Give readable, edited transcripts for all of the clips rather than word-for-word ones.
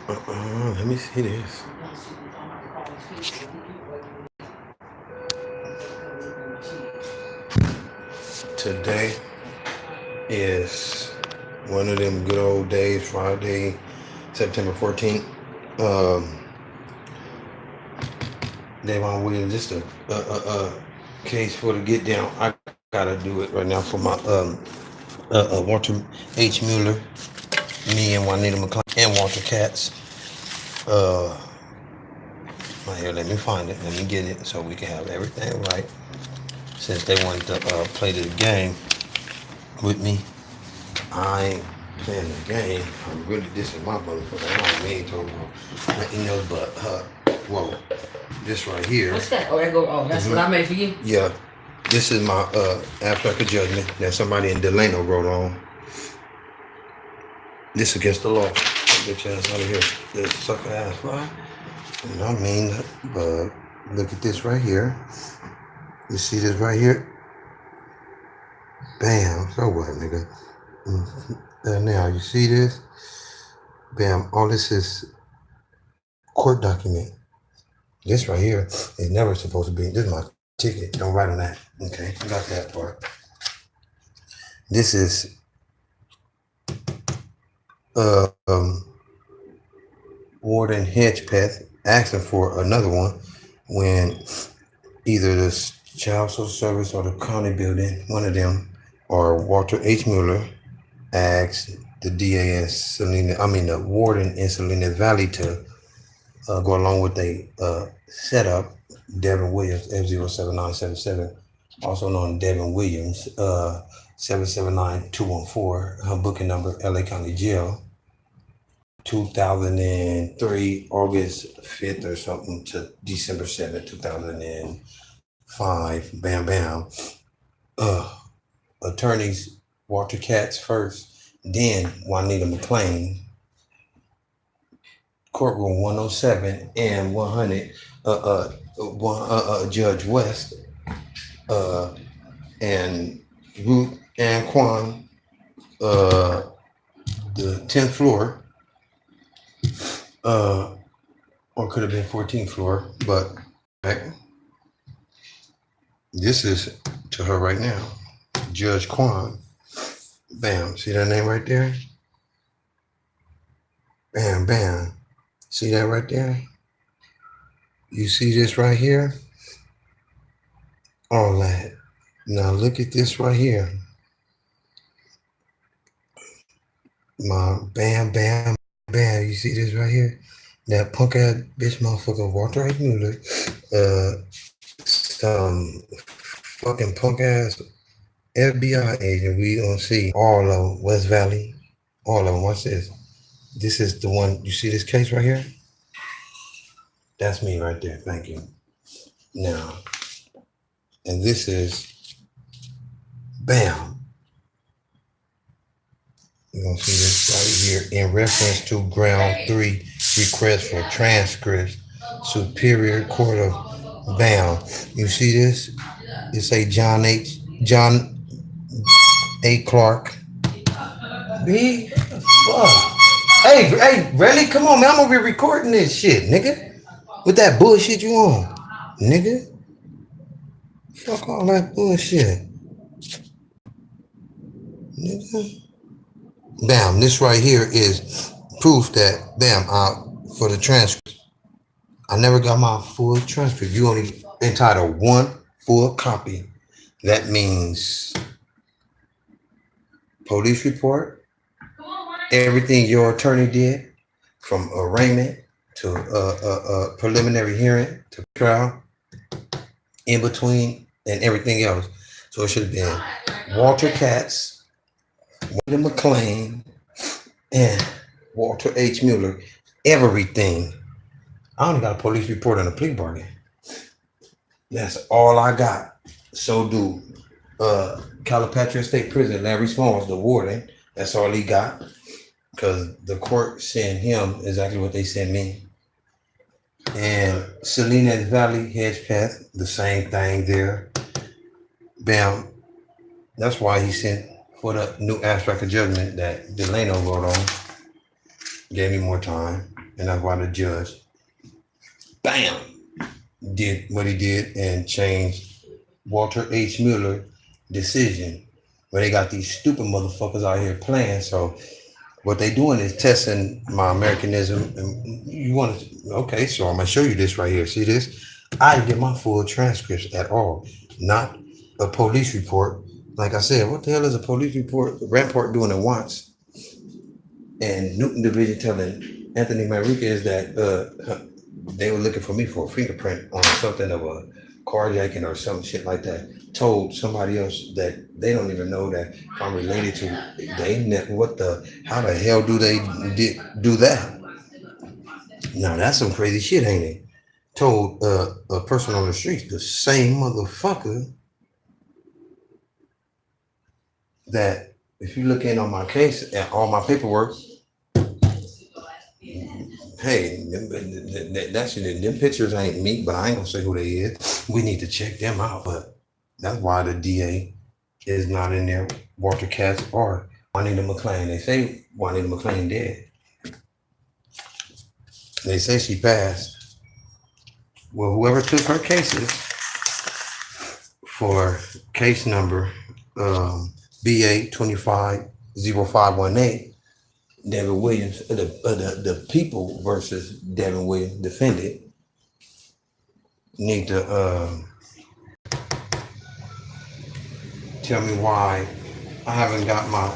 Let me see this. Today is one of them good old days, Friday, September 14th. Davon Williams, just a case for the get down. I gotta do it right now for my Walter H. Mueller, me and Juanita McClain, and Walter Katz. Right here, let me find it. Let me get it so we can have everything right. Since they wanted to play the game with me, I ain't playing the game. I'm really dissing my motherfucker. I don't mean to let you know, but whoa, this right here. What's that? Oh, that go. Oh, that's what I made for you. Yeah, this is my abstract of judgment that somebody in Delano wrote on. This against the law. Bitch ass out of here, this sucker ass. Why? And I mean, but look at this right here. You see this right here? Bam. So what, nigga? Now you see this? Bam. All this is court document. This right here is never supposed to be. This is my ticket. Don't write on that. Okay, I got that part. This is Warden Hedgepeth asking for another one when either the Child Social Service or the county building, one of them, or Walter H. Mueller asked the DAS the warden in Salinas Valley to go along with a setup, Devin Williams, F07977, also known as Devin Williams, 779214, her booking number, LA County Jail, 2003, August 5th or something to December 7th, 2005, bam, bam. Attorneys, Walter Katz first, then Juanita McClain, courtroom 107 and 100, Judge West, and Ruth and Kwan, the 10th floor, or could have been 14th floor, but this is to her right now, Judge Kwan. Bam, see that name right there? Bam, bam. See that right there? You see this right here? All that. Now look at this right here. My bam, bam, bam. You see this right here? That punk ass bitch motherfucker Walter H. Mueller. Some fucking punk ass FBI agent. We gonna see all of West Valley. All of them. Watch this. This is the one. You see this case right here? That's me right there. Thank you. Now, and this is bam. You're gonna see this right here in reference to ground 3 request for transcripts, Superior Court of Bam. You see this? It say John A. Clark. Big fuck. Hey, really? Come on, man. I'm over here recording this shit, nigga. With that bullshit you on, nigga. Fuck all that bullshit. Nigga. Bam, this right here is proof that, bam, for the transcript. I never got my full transcript. You only entitled one full copy. That means police report, everything your attorney did, from arraignment to preliminary hearing to trial, in between, and everything else. So it should have been Walter Katz, William McClain, and Walter H. Mueller. Everything. I only got a police report and a plea bargain. That's all I got. So do Calipatria State Prison, Larry Smalls, the warden. That's all he got. Because the court sent him exactly what they sent me. And Salinas Valley, Hedgepeth, the same thing there. Bam. That's why he sent for the new abstract of judgment that Delano wrote on. gave me more time, and that's why the judge, bam, did what he did and changed Walter H. Mueller decision. Where they got these stupid motherfuckers out here playing. So what they doing is testing my Americanism. And you want to? Okay, so I'm gonna show you this right here. See this? I didn't get my full transcripts at all. Not a police report. Like I said, what the hell is a police report? Rampart doing it once, and Newton Division telling Anthony Manriquez that they were looking for me for a fingerprint on something of a carjacking or some shit like that. Told somebody else that they don't even know that I'm related to. What the? How the hell do they do that? Now that's some crazy shit, ain't it? Told a person on the street, the same motherfucker that if you look in on my case and all my paperwork, hey, them pictures ain't me, but I ain't gonna say who they is. We need to check them out. But that's why the DA is not in there. Walter Katz or Juanita McClain. They say Juanita McClain dead. They say she passed. Well, whoever took her cases for case number BA 250518. Devin Williams, the people versus Devin Williams defended, need to tell me why I haven't got my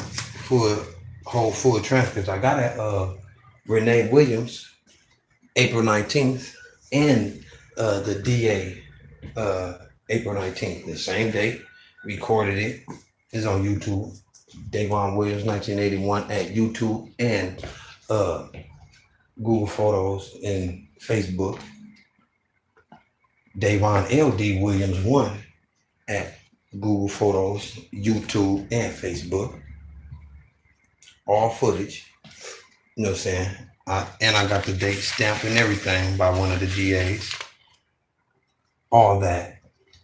full transcript. I got at Renee Williams, April 19th, and the DA, April 19th, the same date, recorded it. It's on YouTube. Davon Williams, 1981 at YouTube and Google Photos and Facebook. Davon L.D. Williams 1 at Google Photos, YouTube, and Facebook. All footage. You know what I'm saying? And I got the date stamped and everything by one of the DAs. All that.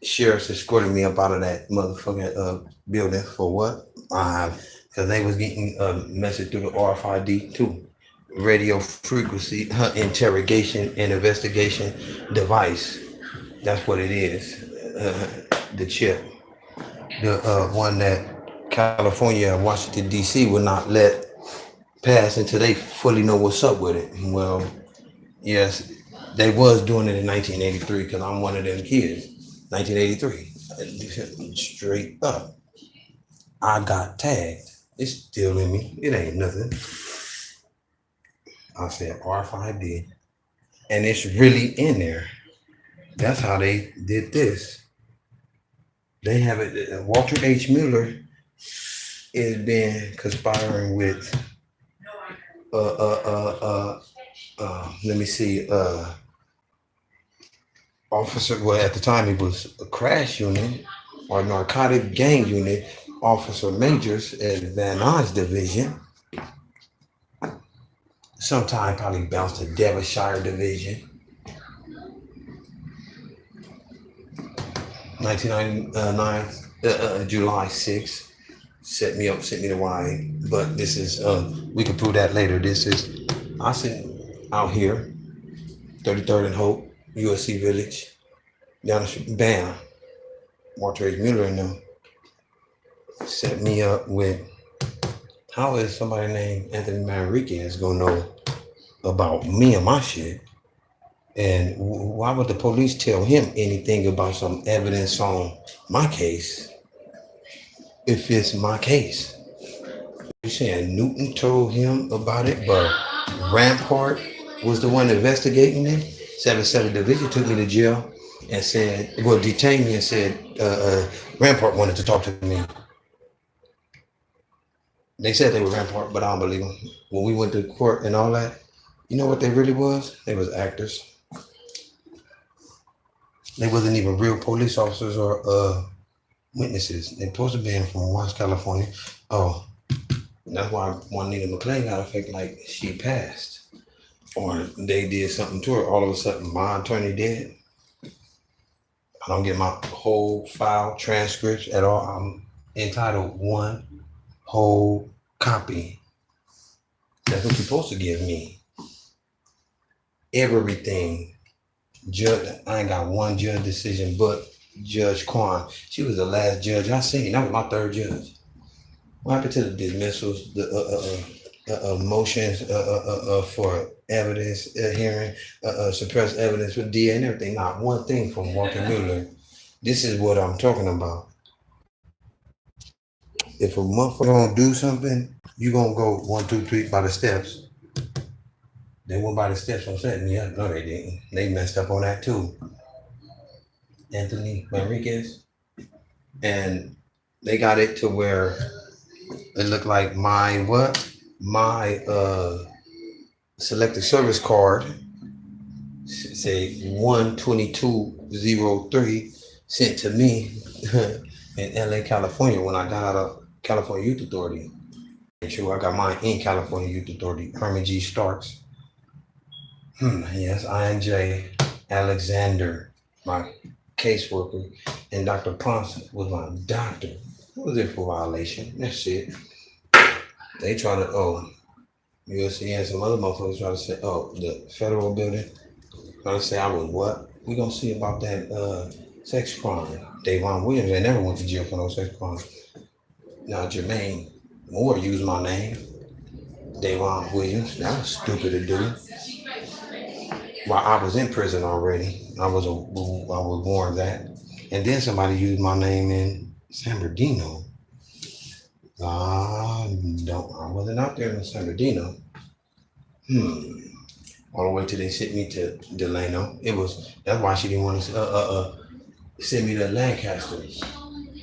Sheriffs escorted me up out of that motherfucking building for what? Because they was getting a message through the RFID too. Radio frequency interrogation and investigation device. That's what it is. The chip. The one that California and Washington D.C. will not let pass until they fully know what's up with it. Well, yes, they was doing it in 1983 because I'm one of them kids. 1983. Straight up. I got tagged. It's still in me. It ain't nothing. I said RFID. And it's really in there. That's how they did this. They have it. Walter H. Mueller has been conspiring with let me see, officer, well, at the time it was a crash unit or narcotic gang unit, officer majors at Van Nuys Division. Sometime probably bounced to Devonshire Division. 1999, July 6th. Set me to Y. But this is, we can prove that later. This is, I sit out here, 33rd and Hope, USC Village. Down the street, bam. Walter H. Mueller and them set me up with, how is somebody named Anthony Manriquez gonna know about me and my shit? And why would the police tell him anything about some evidence on my case if it's my case? You saying Newton told him about it, but Rampart was the one investigating it? 77 Division took me to jail and said, well, detained me and said, Rampart wanted to talk to me. They said they were Rampart, but I don't believe them. When we went to court and all that, you know what they really was? They was actors. They wasn't even real police officers or witnesses. They supposed to be from West California. Oh, that's why Juanita McClain got a fake like she passed. Or they did something to her. All of a sudden, my attorney dead. I don't get my whole file transcripts at all. I'm entitled one whole copy. That's what you're supposed to give me. Everything. Judge, I ain't got one judge decision but Judge Kwan. She was the last judge I seen. That was my third judge. What happened to the dismissals, the motions for evidence hearing, suppressed evidence with DA and everything? Not one thing from Walter Mueller. This is what I'm talking about. If a motherfucker gonna do something, you gonna go 1, 2, 3 by the steps. They went by the steps on setting me up. No, they didn't. They messed up on that too. Anthony Enriquez. And they got it to where it looked like my selected service card say 12203 sent to me in LA, California when I got out of California Youth Authority. Sure, I got mine in California Youth Authority, Herman G. Starks. Yes, INJ Alexander, my caseworker, and Dr. Ponce was my doctor. What was it for violation? That's it. They try to, USC and some other motherfuckers try to say, the federal building, try to say I was what? We gonna see about that sex crime. Davon Williams, they never went to jail for no sex crime. Now Jermaine Moore used my name, Davon Williams. That was stupid to do. While I was in prison already, I was warned that. And then somebody used my name in San Bernardino. I wasn't out there in San Bernardino. All the way till they sent me to Delano. That's why she didn't want to send me to Lancaster,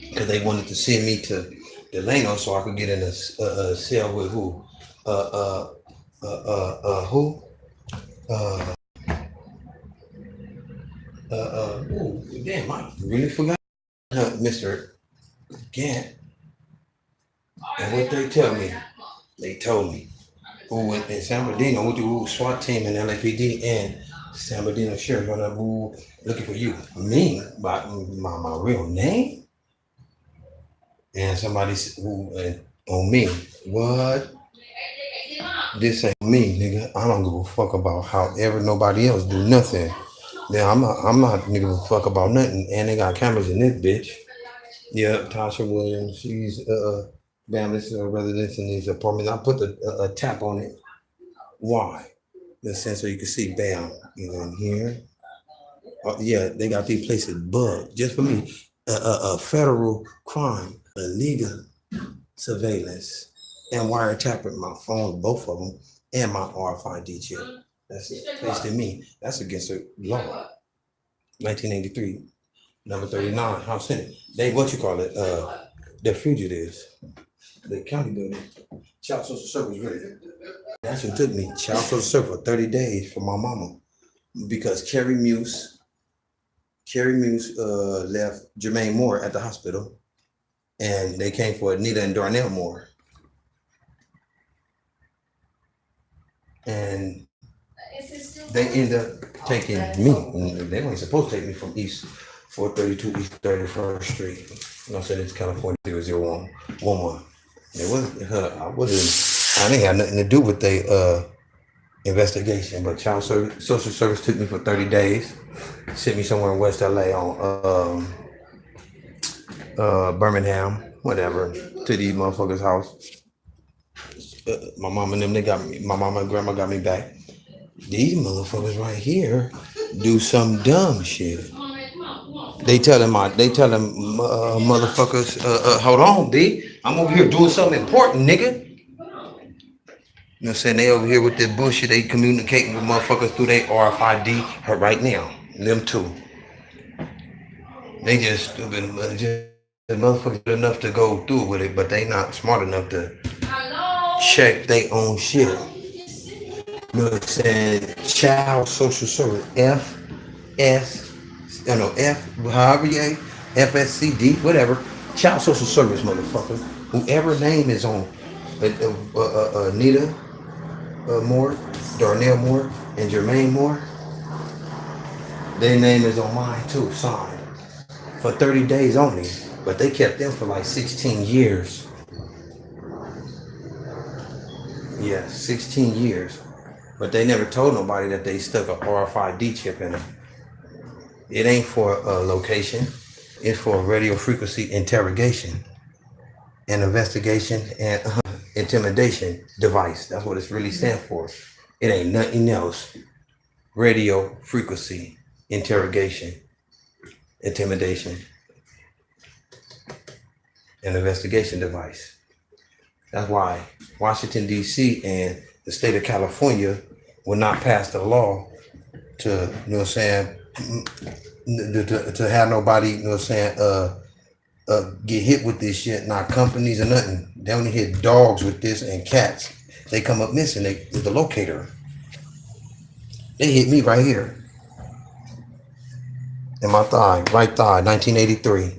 because they wanted to send me to Delano so I could get in a cell with who? Damn, I really forgot. Mr. Gant. And what they told me, who went in San Bernardino, went to SWAT team and LAPD and San Bernardino sheriff went up looking for you. Me, by my real name? And somebody on me, what? This ain't me, nigga. I don't give a fuck about however nobody else do nothing. Then I'm not nigga give a fuck about nothing. And they got cameras in this bitch. Yeah, Tasha Williams, she's this residence in these apartments. I put a tap on it. Why? The sense so you can see, bam, in here. Yeah, they got these places bugged just for me. A federal crime, illegal surveillance, and wiretapping my phones, both of them, and my RFID chip. That's it. Placed in me. That's against the law. 1983, number 39, House Senate. They what you call it? The fugitives. The county building. Child social service really. That's what took me. Child social service for 30 days for my mama. Because Carrie Muse left Jermaine Moore at the hospital, and they came for Anita and Darnell Moore. And they ended up taking me. They weren't supposed to take me from East 432 East 31st Street. I said it's California 00111. It wasn't I didn't have nothing to do with the investigation, but child social service took me for 30 days, sent me somewhere in West LA on Birmingham, whatever, to these motherfuckers' house. My mom and them, my mama and grandma got me back. These motherfuckers right here do some dumb shit. They tell them motherfuckers, hold on, D. I'm over here doing something important, nigga. You know what I'm saying? They over here with this bullshit. They communicating with motherfuckers through their RFID right now. Them too. They just stupid. Just motherfuckers good enough to go through with it, but they not smart enough to check their own shit. You know what I'm saying? Child social service. FSCD, whatever. Child social service, motherfucker. Whoever name is on Anita Moore, Darnell Moore, and Jermaine Moore, their name is on mine too, signed. For 30 days only. But they kept them for like 16 years. Yeah, 16 years. But they never told nobody that they stuck a RFID chip in it. It ain't for a location. It's for a radio frequency interrogation and investigation and intimidation device. That's what it's really stand for. It ain't nothing else. Radio frequency interrogation, intimidation, and investigation device. That's why Washington, D.C. and the state of California will not pass the law to, you know what I'm saying, to have nobody, you know what I'm saying, get hit with this shit, not companies or nothing. They only hit dogs with this and cats. They come up missing, with the locator. They hit me right here. In my thigh, right thigh, 1983.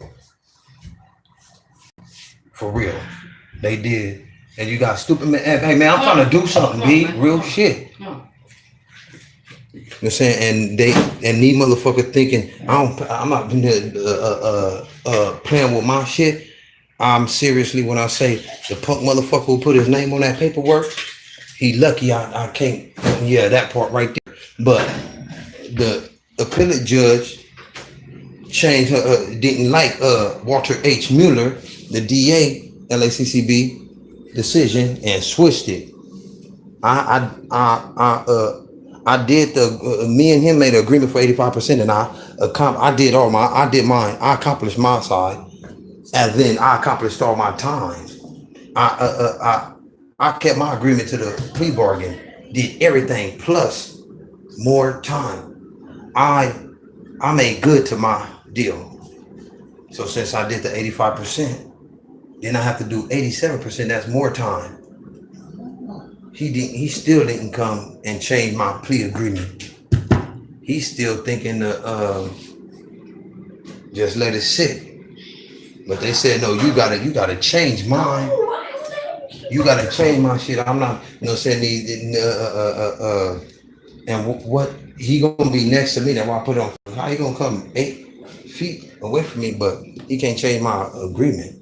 For real. They did. And you got stupid man. Hey man, I'm trying to do something, B. Real shit. You know what I'm saying? And these motherfuckers thinking I'm not playing with my shit. I'm seriously when I say the punk motherfucker who put his name on that paperwork, he lucky I can't. Yeah, that part right there. But the appellate judge changed didn't like Walter H. Mueller, the DA, LACCB decision, and switched it. I did me and him made an agreement for 85%, and I did mine. I accomplished my side, and then I accomplished all my time. I kept my agreement to the plea bargain, did everything plus more time. I made good to my deal. So since I did the 85%, then I have to do 87%. That's more time. He still didn't come and change my plea agreement. He's still thinking to just let it sit. But they said, no, you gotta change mine. You gotta change my shit. I'm not, you know, saying and what he gonna be next to me? That's why I put on. How he gonna come 8 feet away from me, but he can't change my agreement?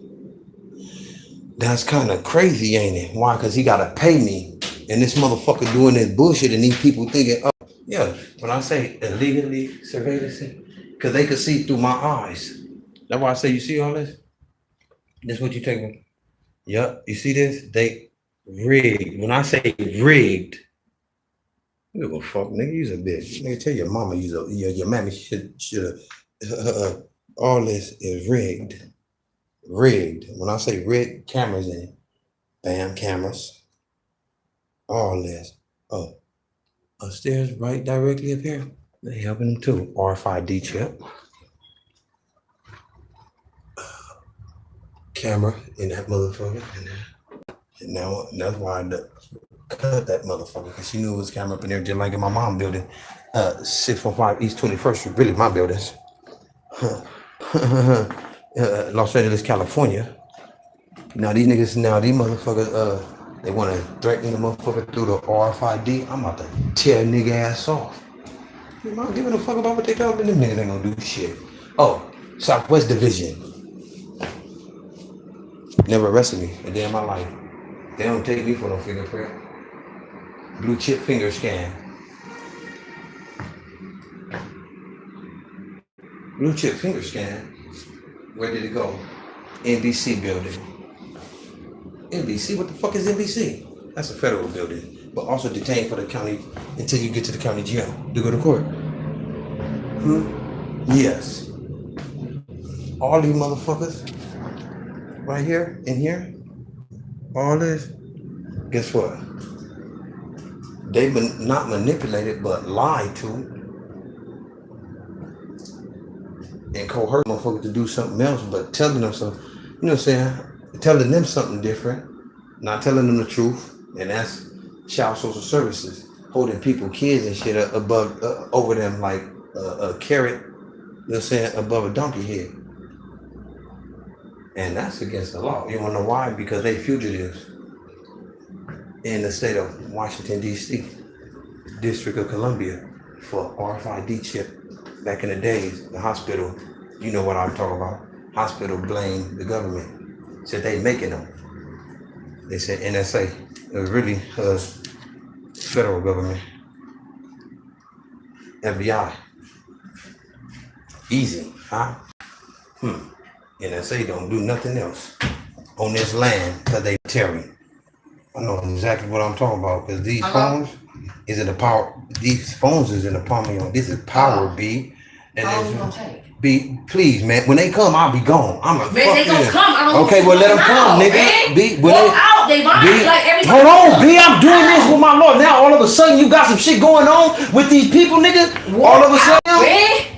That's kind of crazy, ain't it? Why? Because he gotta pay me, and this motherfucker doing this bullshit, and these people thinking, oh yeah, when I say illegally surveillance, because they could see through my eyes. That's why I say, you see all this? This what you taking? Yep, you see this? They rigged. When I say rigged, you give a fuck, nigga. You's a bitch. Nigga, tell your mama your mammy should have. All this is rigged. Rigged. When I say rigged, cameras in it. Bam, cameras. All this. Oh, upstairs, right directly up here. They helping them too. RFID chip. Camera in that motherfucker. And now that's why I cut that motherfucker, because she knew it was camera up in there, just like in my mom's building. 615 East 21st Street, really my buildings. Los Angeles, California. Now these motherfuckers, they want to threaten the motherfucker through the RFID. I'm about to tear a nigga ass off. I'm not giving a fuck about what they got. Them niggas ain't gonna do shit. Oh, Southwest Division. Never arrested me a day in my life. They don't take me for no fingerprint. Blue chip finger scan. Blue chip finger scan. Where did it go? NBC building. NBC? What the fuck is NBC? That's a federal building, but also detained for the county until you get to the county jail to go to court. Yes. All these motherfuckers right here, in here, all this, guess what? They've been not manipulated, but lied to and coerced motherfuckers to do something else, but telling them something, you know what I'm saying? Telling them something different, not telling them the truth, and that's child social services, holding people, kids and shit above, over them like a carrot, you know what I'm saying, above a donkey head. And that's against the law. You wanna know why? Because they fugitives in the state of Washington, D.C., District of Columbia, for RFID chip. Back in the days, the hospital, you know what I'm talking about. Hospital blamed the government. Said they making them. They said NSA. really federal government, FBI, easy, huh? NSA don't do nothing else on this land because they tearing. I know exactly what I'm talking about because these phones is in the power. These phones is in the palm of your. This is power, B. And how long you gonna take? B, please, man. When they come, I'll be gone. I'm a Man, they gonna come. I don't okay, well let them come, nigga. Man. B, when Walk out. They violate like everybody. hold on, B. I'm doing this with my Lord. Now all of a sudden you got some shit going on with these people, nigga. Walk all of a sudden, out,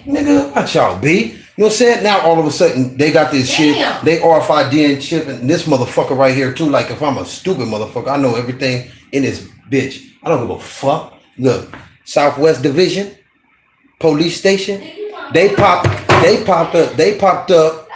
nigga, watch out, B. You know what I'm saying? Now all of a sudden they got this shit. They RFID and chip and this motherfucker right here too. Like if I'm a stupid motherfucker, I know everything in this bitch. I don't give a fuck. Look, Southwest Division, police station. They popped up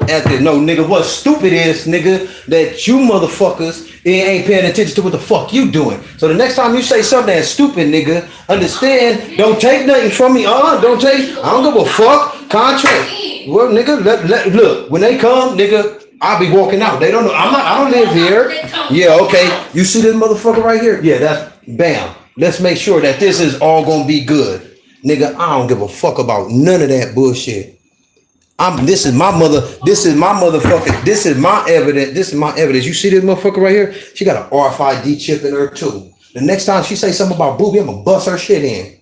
at the no nigga. What stupid is, nigga, that you motherfuckers ain't paying attention to what the fuck you doing. So the next time you say something that's stupid, nigga, understand, don't take nothing from me. Don't take, I don't give a fuck. Contract. Well, nigga, look, when they come, nigga, I'll be walking out. They don't know. I don't live here. Yeah, okay. You see this motherfucker right here? Yeah, that's bam. Let's make sure that this is all gonna be good. Nigga, I don't give a fuck about none of that bullshit. This is my motherfucker. This is my evidence. You see this motherfucker right here? She got an RFID chip in her too. The next time she say something about booby, I'm gonna bust her shit in.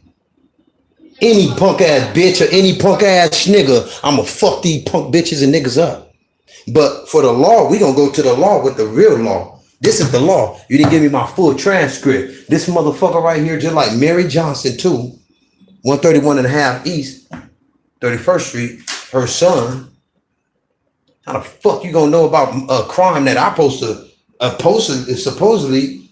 Any punk ass bitch or any punk ass nigga, I'ma fuck these punk bitches and niggas up. But for the law, we gonna go to the law with the real law. This is the law. You didn't give me my full transcript. This motherfucker right here, just like Mary Johnson too, 131 and a half East, 31st Street, her son. How the fuck you gonna know about a crime that I supposedly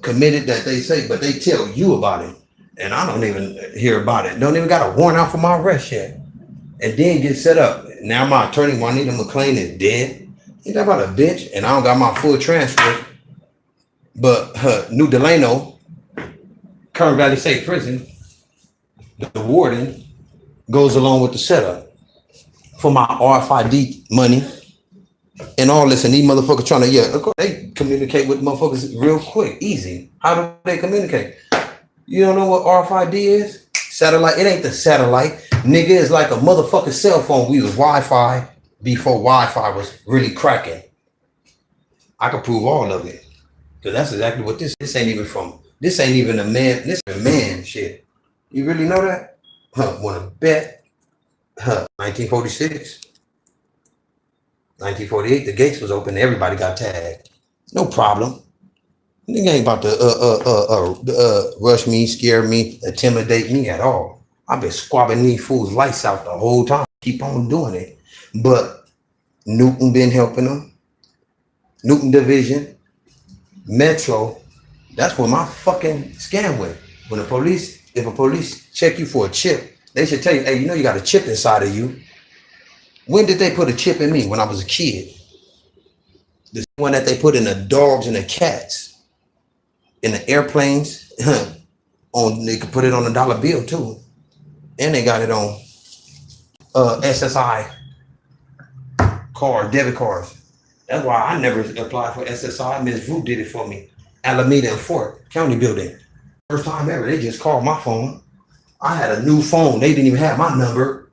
committed that they say, but they tell you about it. And I don't even hear about it. Don't even got a warrant out for my arrest yet. And then get set up. Now my attorney, Juanita McClain, is dead. Ain't that about a bitch? And I don't got my full transcript. But New Delano, Kern Valley State Prison, the warden goes along with the setup for my RFID money and all this. And these motherfuckers trying to, they communicate with motherfuckers real quick, easy. How do they communicate? You don't know what RFID is? Satellite. It ain't the satellite. Nigga, it's like a motherfucking cell phone. We was Wi-Fi before Wi-Fi was really cracking. I can prove all of it. Because that's exactly what this ain't even a man. This is a man shit. You really know that? Wanna bet? 1946. 1948, the gates was open. Everybody got tagged. No problem. Nigga ain't about to rush me, scare me, intimidate me at all. I've been squabbing these fools' lights out the whole time. Keep on doing it. But Newton been helping them. Newton Division, Metro. That's where my fucking scam went. When if a police check you for a chip, they should tell you, hey, you know you got a chip inside of you. When did they put a chip in me? When I was a kid. The one that they put in the dogs and the cats. In the airplanes, they could put it on a dollar bill too, and they got it on SSI card, debit cards. That's why I never applied for SSI. Ms. Vu did it for me. Alameda and Fort County building. First time ever. They just called my phone. I had a new phone. They didn't even have my number,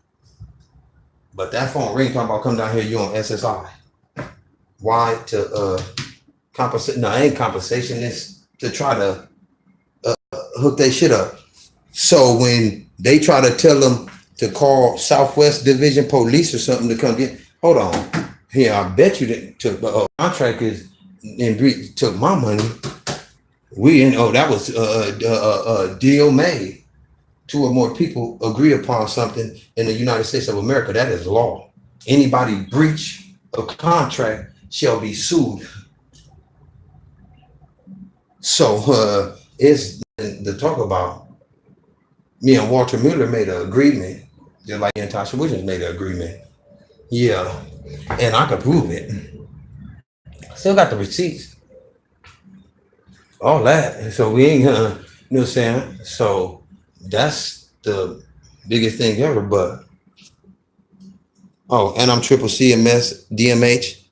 but that phone ring talking about come down here. You on SSI? Why to compensate? No, ain't compensation. It's to try to hook that shit up. So when they try to tell them to call Southwest Division Police or something to come get, hold on. Here, I bet you that took contractors and took my money. That was a deal made. 2 or more people agree upon something in the United States of America. That is law. Anybody breach a contract shall be sued. So it's to talk about. Me and Walter Miller made an agreement, just like Natasha Williams made an agreement. Yeah, and I could prove it. Still got the receipts, all that. So we ain't gonna, you know what I'm saying? So that's the biggest thing ever. But and I'm triple CMS DMH.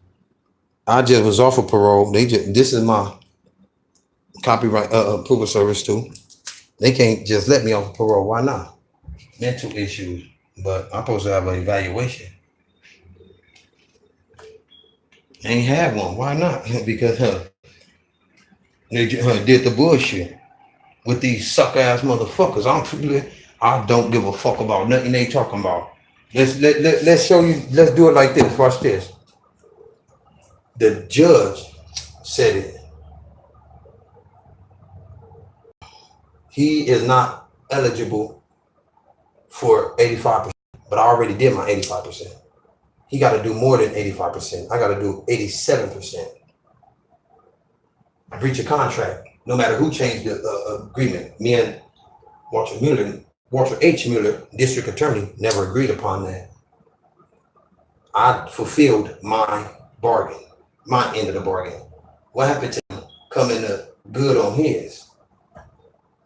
I just was off of parole. This is my copyright approval service too. They can't just let me off parole. Why not? Mental issues, but I'm supposed to have an evaluation. Ain't had one. Why not? Because they did the bullshit with these suck ass motherfuckers. I don't give a fuck about nothing they talking about. Let's show you. Let's do it like this. Watch this. The judge said it. He is not eligible for 85%, but I already did my 85%. He got to do more than 85%. I got to do 87%. Breach of contract, no matter who changed the agreement. Me and Walter H. Mueller, district attorney, never agreed upon that. I fulfilled my bargain, my end of the bargain. What happened to him coming to good on his?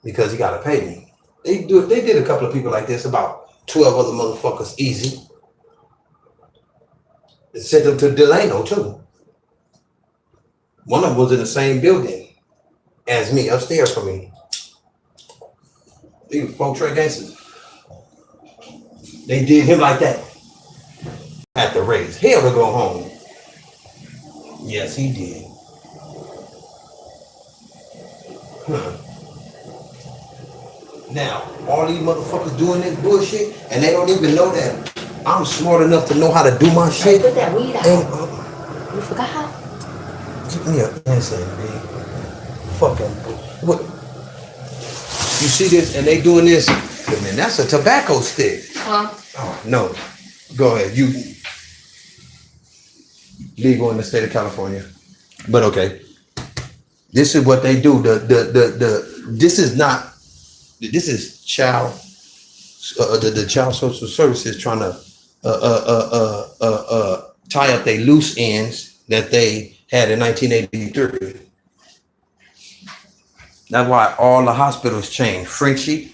Because he got to pay me. They did a couple of people like this, about 12 other motherfuckers easy. They sent them to Delano too. One of them was in the same building as me, upstairs from me. These folk trade gangsters. They did him like that. Had to raise hell to go home. Yes, he did. Now, all these motherfuckers doing this bullshit, and they don't even know that I'm smart enough to know how to do my shit. Put that weed out. And, You forgot? Give me an answer, man. Fucking what? You see this, and they doing this. Man, that's a tobacco stick. Huh? Oh no. Go ahead. You legal in the state of California, but okay. This is what they do. This is child. The child social services trying to tie up their loose ends that they had in 1983. That's why all the hospitals changed. Frenchie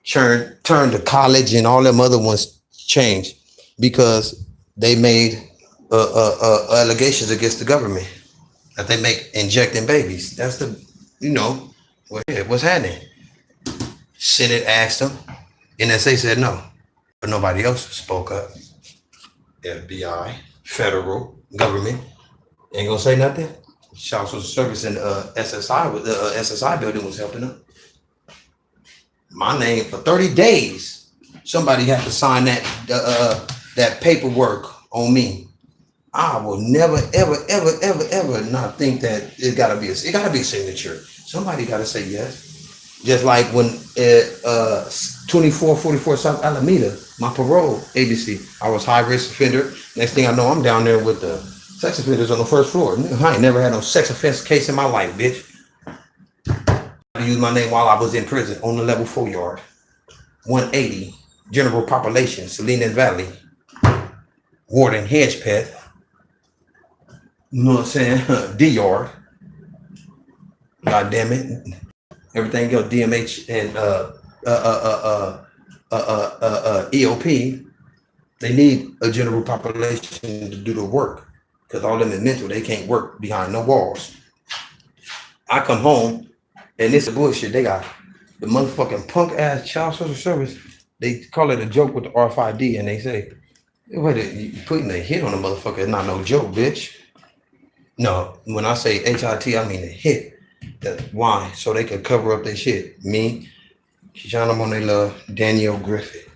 turned to college, and all them other ones changed because they made allegations against the government that they make injecting babies. That's what's happening. Senate asked them, NSA said no, but nobody else spoke up. FBI, federal government ain't gonna say nothing. Child Social Service and SSI with the SSI building was helping them. My name for 30 days. Somebody had to sign that paperwork on me. I will never, ever not think that it gotta be a signature. Somebody gotta say yes. Just like when 2444 South Alameda, my parole agency, I was high risk offender. Next thing I know, I'm down there with the sex offenders on the first floor. I ain't never had no sex offense case in my life, bitch. I used my name while I was in prison on the level 4 yard. 180, general population, Salinas Valley, Warden Hedgepeth. You know what I'm saying? D yard. God damn it. Everything else, DMH and EOP, they need a general population to do the work because all them is mental. They can't work behind no walls. I come home and this is bullshit. They got the motherfucking punk ass child social service. They call it a joke with the RFID, and they say, "Wait, putting a hit on a motherfucker is not no joke, bitch." No, when I say HIT, I mean a hit. Why? So they could cover up their shit. Me, Kishana Monela, Danielle Griffith,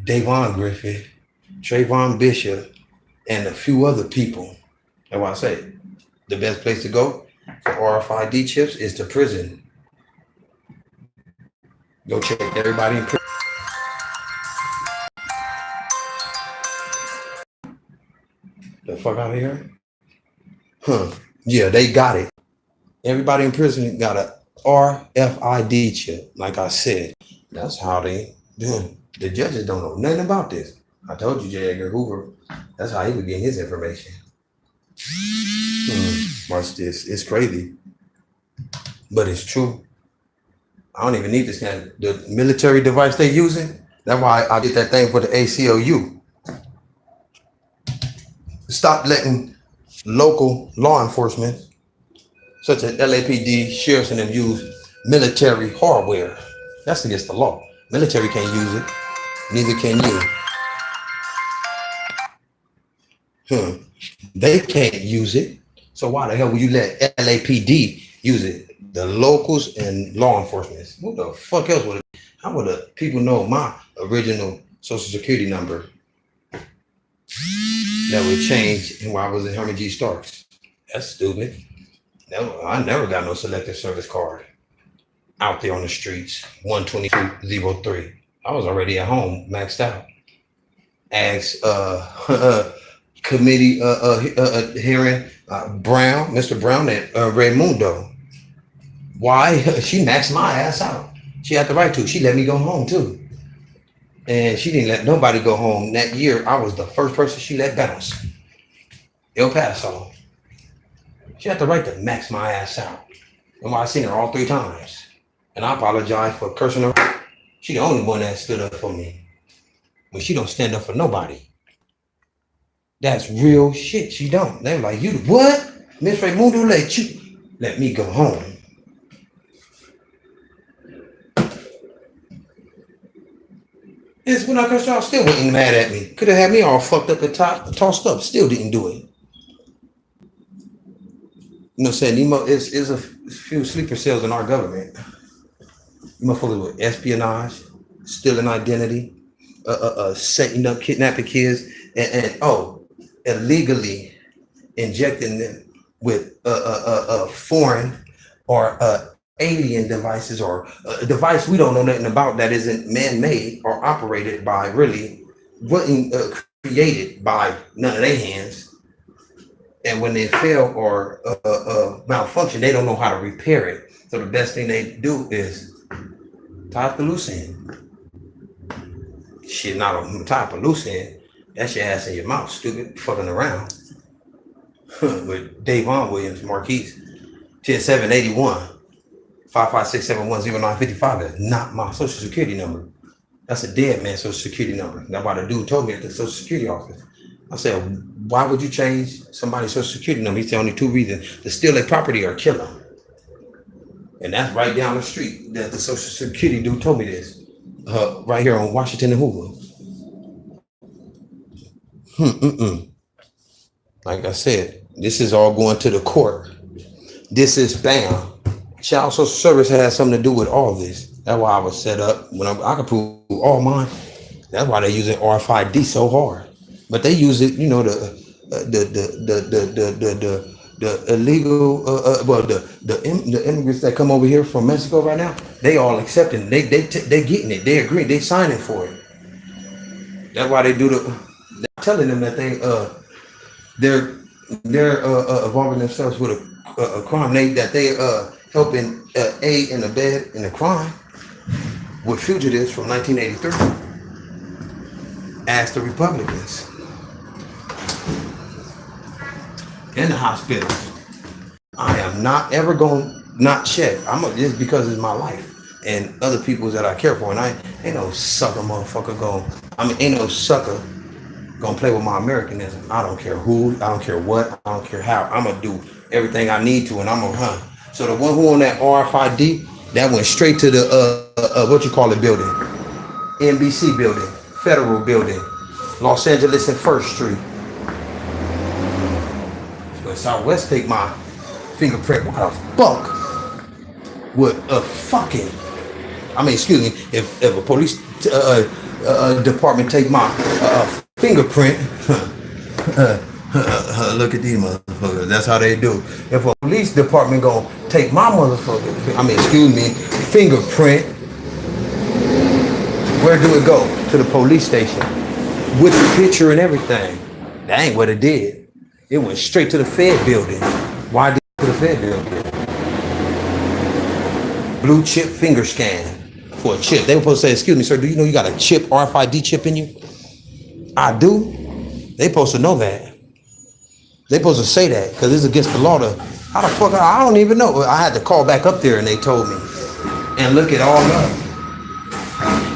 Davon Griffith, Trayvon Bishop, and a few other people. That's why I say the best place to go for RFID chips is to prison. Go check everybody in prison. The fuck out of here? Huh. Yeah, they got it. Everybody in prison got a RFID chip. Like I said, that's how they do. The judges don't know nothing about this. I told you, J. Edgar Hoover, that's how he was getting his information. Watch this. It's crazy, but it's true. I don't even need this kind of the military device they using. That's why I did that thing for the ACLU. Stop letting local law enforcement such as LAPD, sheriffs, and them use military hardware. That's against the law. Military can't use it. Neither can you. They can't use it. So why the hell would you let LAPD use it? The locals and law enforcement. What the fuck else would it? How would the people know my original social security number that would change when I was in Herman G. Starks? That's stupid. No, I never got no selective service card out there on the streets. 12203. I was already at home, maxed out. Asked committee hearing Brown, Mr. Brown at Raymundo. Why she maxed my ass out? She had the right to. She let me go home too. And she didn't let nobody go home. That year, I was the first person she let bounce. El Paso. She had the right to max my ass out. And I seen her all 3 times. And I apologize for cursing her. She the only one that stood up for me. But she don't stand up for nobody. That's real shit. She don't. They were like, you what? Miss Raymundo let me go home. It's when I cursed y'all, still wasn't mad at me. Could have had me all fucked up and tossed up. Still didn't do it. You know what I'm saying? It's a few sleeper cells in our government. You motherfuckers with espionage, stealing identity, setting up, kidnapping kids, and illegally injecting them with foreign or alien devices, or a device we don't know nothing about that isn't man-made or operated by really wasn't created by none of their hands. And when they fail or malfunction, they don't know how to repair it. So the best thing they do is tie up the loose end. Shit, not a tie up a loose end. That's your ass in your mouth, stupid, fucking around. With Davon Williams, Marquise, 10781. 556710955. That's not my social security number. That's a dead man's social security number. That's why the dude told me at the social security office. I said, why would you change somebody's social security number? He said only 2 reasons: to steal their property or kill them. And that's right down the street that the social security dude told me this. Right here on Washington and Hoover. Like I said, this is all going to the court. This is BAM. Child Social Service has something to do with all this. That's why I was set up. When I could prove all mine. That's why they're using RFID so hard. But they use it, you know, the illegal, the immigrants that come over here from Mexico right now. They all accepting. They getting it. They agree. They signing for it. That's why they do they're telling them that they're involving themselves with a crime. They helping aid and abet in a crime with fugitives from 1983. Ask the Republicans in the hospitals. I am not ever going to not check. Just because it's my life and other people's that I care for. And ain't no sucker motherfucker ain't no sucker gonna play with my Americanism. I don't care who, I don't care what, I don't care how. I'm gonna do everything I need to, and I'm gonna hunt. So the one who on that RFID, that went straight to the what you call it building, NBC building, Federal building, Los Angeles and First Street. So Southwest take my fingerprint. What the fuck would a fucking? Excuse me. If a police department take my fingerprint. Look at these motherfuckers. That's how they do. If a police department gonna take my fingerprint, where do it go? To the police station with the picture and everything. That ain't what it did. It went straight to the Fed building. Why did it to the Fed building? Blue chip finger scan for a chip. They were supposed to say, excuse me, sir, do you know you got a chip, RFID chip in you? I do. They supposed to know that. They supposed to say that because it's against the law to, how the fuck, I don't even know. I had to call back up there and they told me and look it all up.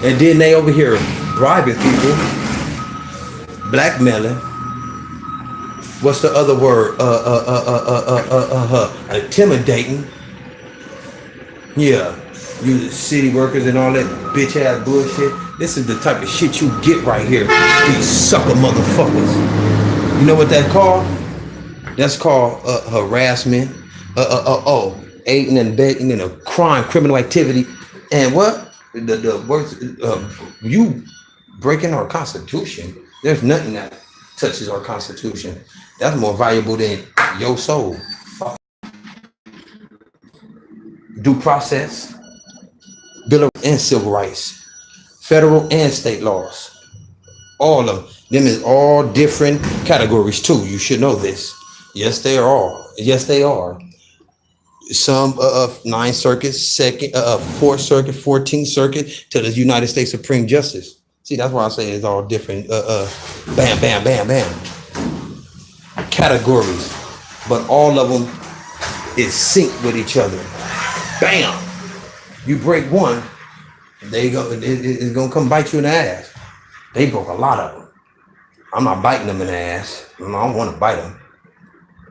And then they over here bribing people, blackmailing, What's the other word? Intimidating. Yeah, you city workers and all that bitch ass bullshit. This is the type of shit you get right here. These sucker motherfuckers. You know what that called? That's called harassment. Aiding and abetting in a crime, criminal activity, and what? The words you breaking our constitution. There's nothing that touches our constitution. That's more valuable than your soul. Fuck. Due process, bill of and civil rights, federal and state laws. All of them is all different categories too. You should know this. Yes, they are all. Yes, they are. Some nine circuits, second, fourth circuit, 14th circuit to the United States Supreme Justice. See, that's why I say it's all different. Bam, bam, bam, bam. Categories, but all of them is synced with each other. Bam. You break one, they go. It's gonna come bite you in the ass. They broke a lot of them. I'm not biting them in the ass. I don't want to bite them.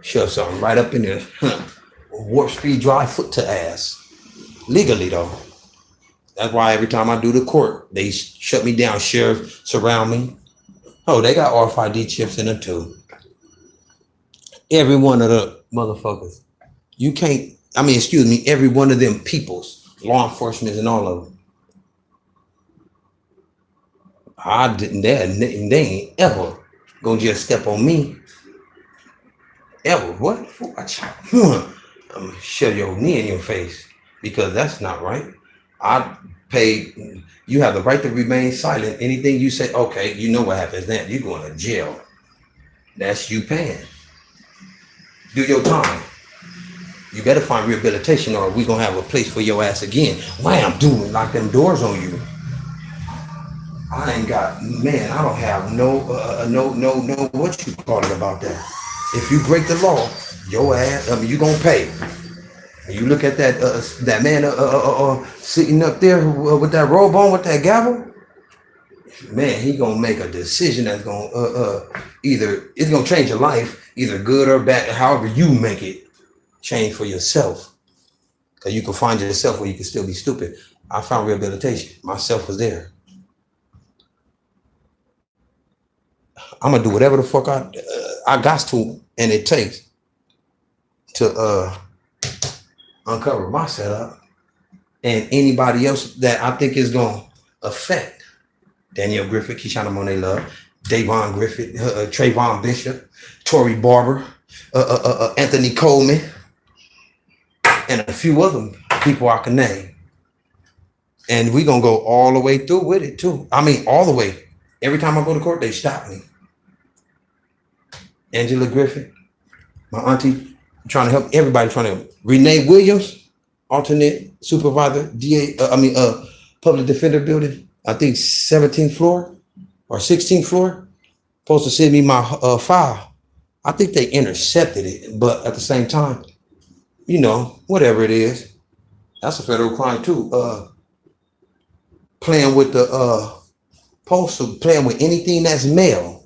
Shove something right up in there. Warp speed drive foot to ass. Legally though. That's why every time I do the court, they shut me down. Sheriff surround me. Oh, they got RFID chips in them too. Every one of the motherfuckers. You can't. I mean, excuse me. Every one of them peoples, law enforcement, and all of them. I didn't. They ain't ever gonna just step on me. Ever. What? I'm gonna shove your knee in your face because that's not right. I paid. You have the right to remain silent. Anything you say, okay, you know what happens then. You're going to jail. That's you paying. Do your time. You better find rehabilitation or we gonna have a place for your ass again. Wham, doing lock them doors on you. I ain't got, man, I don't have no, what you call it about that. If you break the law, your ass, you gonna pay. You look at that man sitting up there with that robe on, with that gavel, man, he gonna make a decision that's gonna either, it's gonna change your life, either good or bad, however you make it change for yourself. Cause you can find yourself where you can still be stupid. I found rehabilitation. Myself was there. I'm gonna do whatever the fuck I got to, and it takes to uncover my setup and anybody else that I think is gonna affect. Danielle Griffith, Keshana Monet Love, Davon Griffith, Trayvon Bishop, Tory Barber, Anthony Coleman, and a few other people I can name. And we gonna go all the way through with it too. I mean, all the way. Every time I go to court, they stop me. Angela Griffith, my auntie, trying to help everybody, trying to help. Renee Williams, alternate supervisor, public defender building, I think 17th floor or 16th floor, supposed to send me my file. I think they intercepted it, but at the same time, you know, whatever it is, that's a federal crime too. Playing with the postal, playing with anything that's mail.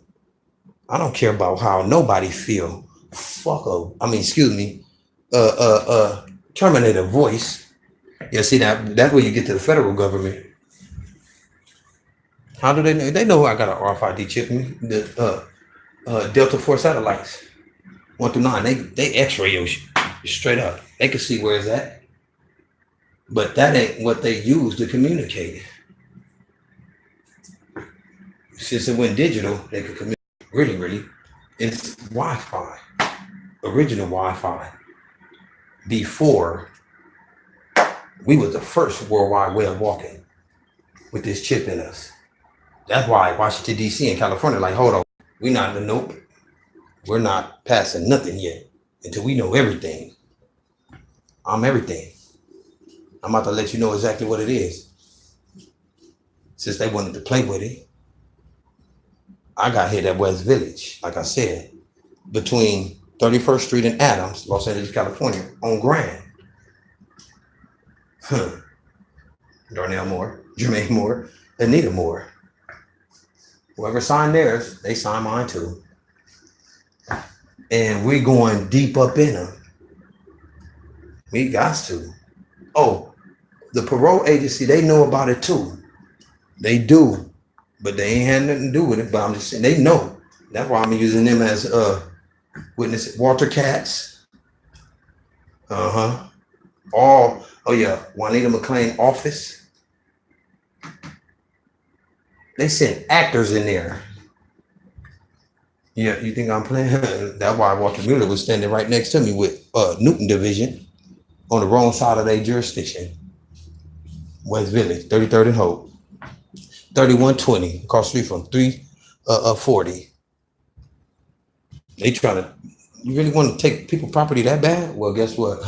I don't care about how nobody feel. Terminate a voice. Yeah, see that's where you get to the federal government. How do they know? They know I got an RFID chip in me. The Delta 4 satellites, 1 through 9. They X-ray you straight up. They can see where it's at. But that ain't what they use to communicate. Since it went digital, they could communicate. Really, it's Wi-Fi, original Wi-Fi. Before, we was the first worldwide way of walking with this chip in us. That's why Washington, D.C. and California like, hold on, we're not in the nope. We're not passing nothing yet until we know everything. I'm everything. I'm about to let you know exactly what it is. Since they wanted to play with it. I got hit at West Village, like I said, between 31st Street and Adams, Los Angeles, California, on Grand. Darnell Moore, Jermaine Moore, Anita Moore. Whoever signed theirs, they signed mine too. and we're going deep up in them. We got to. Oh, the parole agency, they know about it too. They do, but they ain't had nothing to do with it. But I'm just saying they know. That's why I'm using them as witness. Walter Katz. Oh yeah, Juanita McClain office. They sent actors in there. Yeah, you think I'm playing? That's why Walter Mueller was standing right next to me with Newton Division on the wrong side of their jurisdiction. West Village, 33rd and Hope. 3120, across the street from 340. They trying to, you really want to take people property that bad? Well, guess what?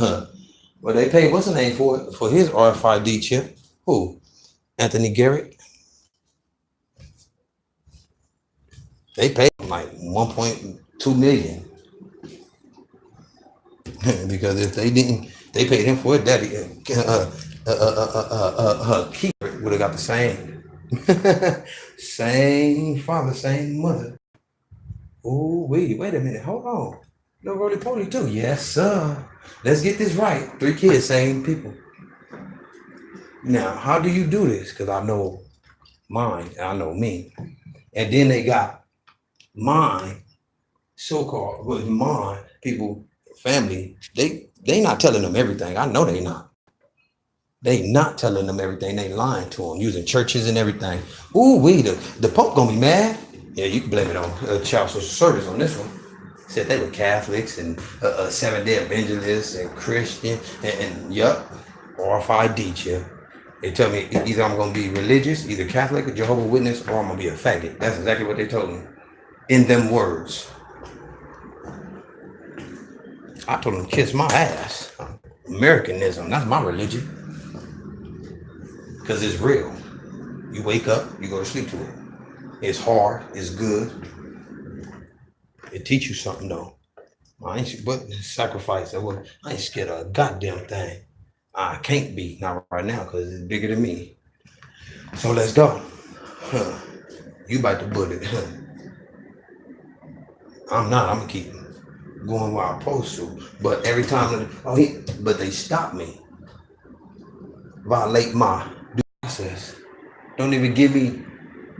Well, they paid, what's the name for it? For his RFID chip. Who? Anthony Garrett. They paid him like 1.2 million. Because if they didn't, they paid him for it. Daddy, Keeper would have got the same. Same father, same mother. Oh, wait a minute. Hold on. No roly poly too. Yes, sir. Let's get this right. 3 kids, same people. Now, how do you do this? Because I know mine, and I know me. And then they got mine, so-called, well, mine, people, family, they not telling them everything. I know they not. They not telling them everything. They lying to them, using churches and everything. Ooh, the Pope gonna be mad. Yeah, you can blame it on child social service on this one. Said they were Catholics and Seventh-day Evangelists and Christian and yup, RFID chip. They tell me either I'm gonna be religious, either Catholic or Jehovah's Witness, or I'm gonna be a faggot. That's exactly what they told me. In them words. I told them kiss my ass. Americanism, that's my religion. Because it's real. You wake up, you go to sleep to it. It's hard, it's good. It teach you something though. I ain't but sacrifice. I ain't scared of a goddamn thing. I can't be, not right now, because it's bigger than me. So let's go. You bite the bullet. I'm not, I'm gonna keep going where I'm supposed to. But every time, but they stop me. Violate my due process. Don't even give me,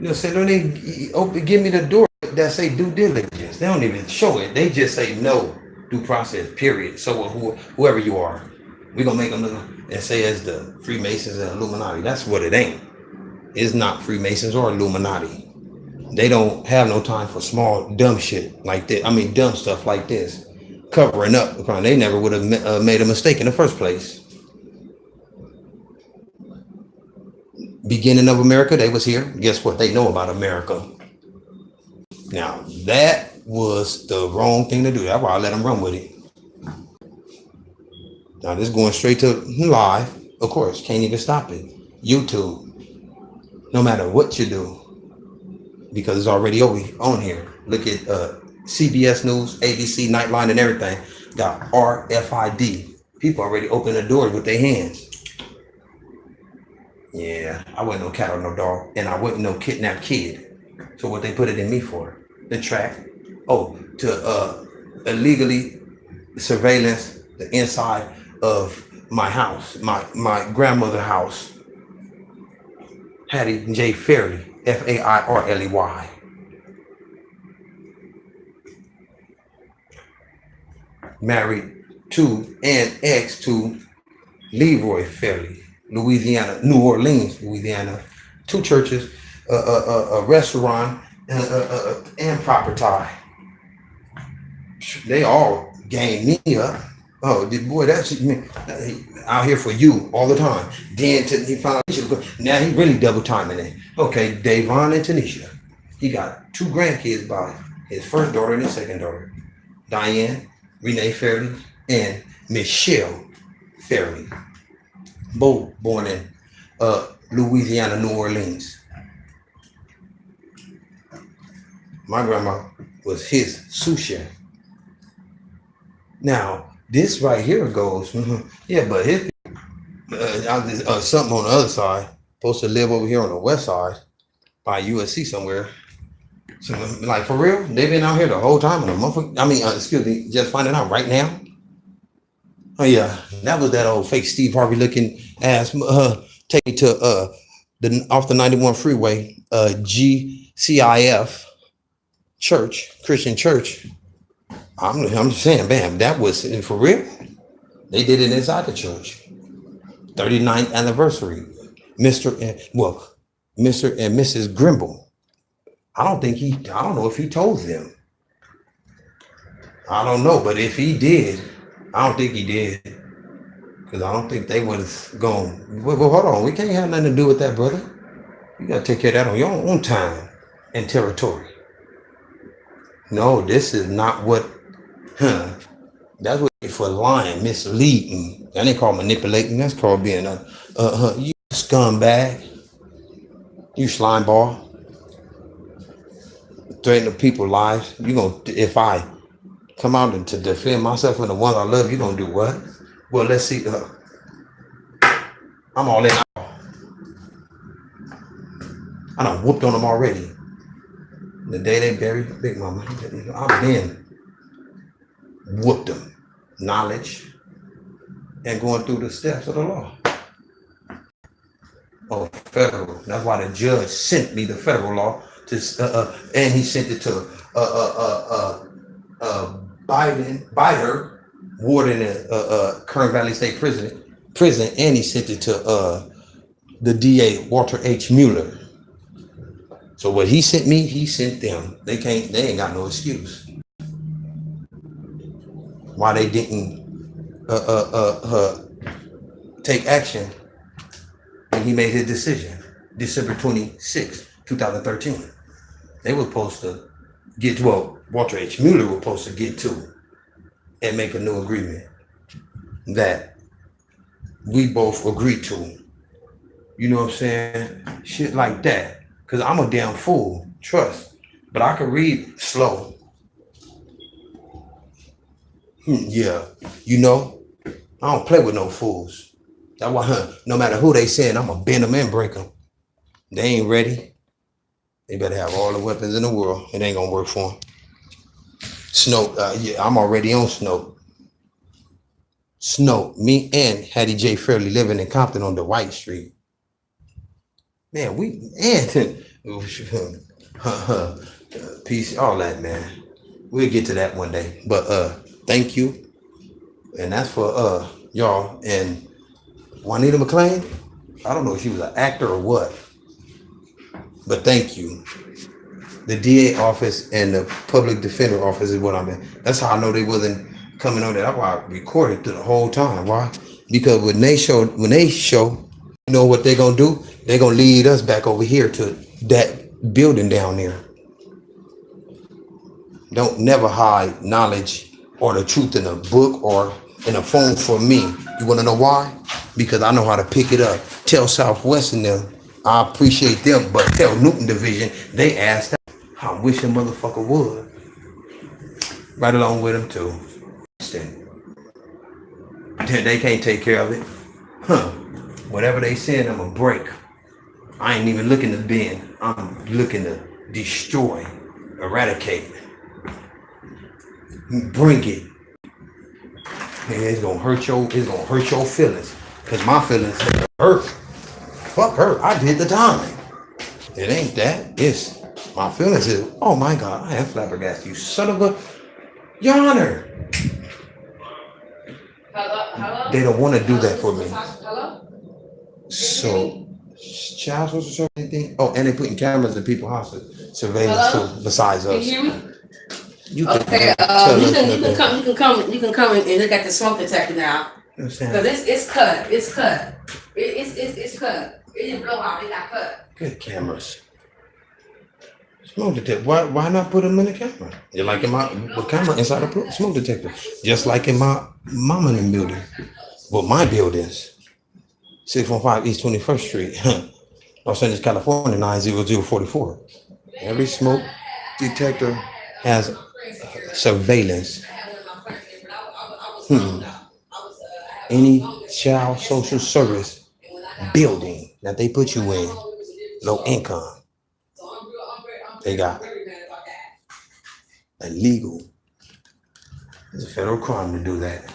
don't even give me the door that say due diligence. They don't even show it. They just say no due process, period. So whoever you are, we're gonna make them look and say it's the Freemasons and Illuminati. That's what it ain't. It's not Freemasons or Illuminati. They don't have no time for small dumb shit like that. I mean dumb stuff like this. Covering up. They never would have made a mistake in the first place. Beginning of America, they was here. Guess what? They know about America. Now, that was the wrong thing to do. That's why I let them run with it. Now, this is going straight to live. Of course, can't even stop it. YouTube. No matter what you do. Because it's already on here. Look at CBS News, ABC, Nightline, and everything. Got RFID. People already open the doors with their hands. Yeah, I wasn't no cat or no dog, and I wasn't no kidnapped kid. So what they put it in me for? The track. Oh, to illegally surveillance the inside of my house, my grandmother's house. Hattie J. Fairley, Fairley. Married to and ex to Leroy Fairley. Louisiana, New Orleans, Louisiana, 2 churches, a restaurant, and property. They all gang me up. Oh, boy, that's out here for you all the time. Then he found now he really double timing it. Okay, Davon and Tanisha. He got 2 grandkids by his first daughter and his second daughter, Diane, Renee Fairley, and Michelle Fairley. Both born in Louisiana, New Orleans. My grandma was his sous chef. Now, this right here goes, yeah, but his something on the other side, supposed to live over here on the west side by USC somewhere. So, like for real, they've been out here the whole time. And a motherfucker, I mean, excuse me, just finding out right now. Oh yeah, that was that old fake Steve Harvey looking ass. Take me to the off the 91 freeway, GCIF church, Christian church. I'm just saying, bam, that was for real. They did it inside the church. 39th anniversary. Mr. and Mrs. Grimble. I don't know if he told them. I don't know, but if he did, I don't think he did. Because I don't think they would have gone, well, hold on, we can't have nothing to do with that, brother. You got to take care of that on your own time and territory. No, this is not what, that's what for lying, misleading. That ain't called manipulating. That's called being you scumbag. You slime ball. Threatening people's lives. You gonna, if I come out and to defend myself and the ones I love, you gonna do what? Well, let's see. I'm all in. I done whooped on them already. The day they buried Big Mama, I've been whooped them. Knowledge and going through the steps of the law. Oh, federal. That's why the judge sent me the federal law to, and he sent it to Biden, warden at Kern Valley State Prison, and he sent it to the DA Walter H. Mueller. So what he sent me, he sent them. They ain't got no excuse why they didn't take action when he made his decision, December 26, 2013. They were supposed to get to, well, Walter H. Mueller was supposed to get to and make a new agreement that we both agreed to. You know what I'm saying? Shit like that. Because I'm a damn fool, trust. But I can read slow. Yeah, you know, I don't play with no fools. That's why, no matter who they send, I'm going to bend them and break them. They ain't ready. They better have all the weapons in the world. It ain't going to work for them. Snow, yeah, I'm already on Snow. Snow, me and Hattie J. Fairley living in Compton on the White Street. Man, peace, all that, man. We'll get to that one day. But thank you. And that's for y'all. And Juanita McClain, I don't know if she was an actor or what, but thank you. The DA office and the public defender office is what I'm in. That's how I know they wasn't coming on there. That's why I recorded through the whole time. Why? Because when they show, you know what they're gonna do? They're gonna lead us back over here to that building down there. Don't never hide knowledge or the truth in a book or in a phone from me. You wanna know why? Because I know how to pick it up. Tell Southwest and them, I appreciate them, but tell Newton Division, they asked that. I wish a motherfucker would. Right along with them too. They can't take care of it. Whatever they send, I'm gonna break. I ain't even looking to bend. I'm looking to destroy, eradicate. Bring it. And it's gonna hurt your feelings. Cause my feelings hurt. Fuck her. I did the time. It ain't that. It's my feelings is, oh my God, I am flabbergasted. You son of a, Your Honor. Hello? They don't want to do that for me. Hello? So, child social service, anything? Oh, and they putting cameras in people's houses, surveillance too, besides us. Can you hear me? You can Okay, tell you us can nothing. come and look at the smoke detector now. You know what I'm saying? Cause it's cut. It's cut. It's cut. It didn't blow out. It got cut. Good cameras. Smoke detector. Why not put them in the camera? You're like in my camera inside a smoke detector, just like in my mama and building. Well, my buildings, 615 East 21st Street, Los Angeles, California, 90044. Every smoke detector has surveillance. Any child social service building that they put you in, low income, they got illegal. It's a federal crime to do that.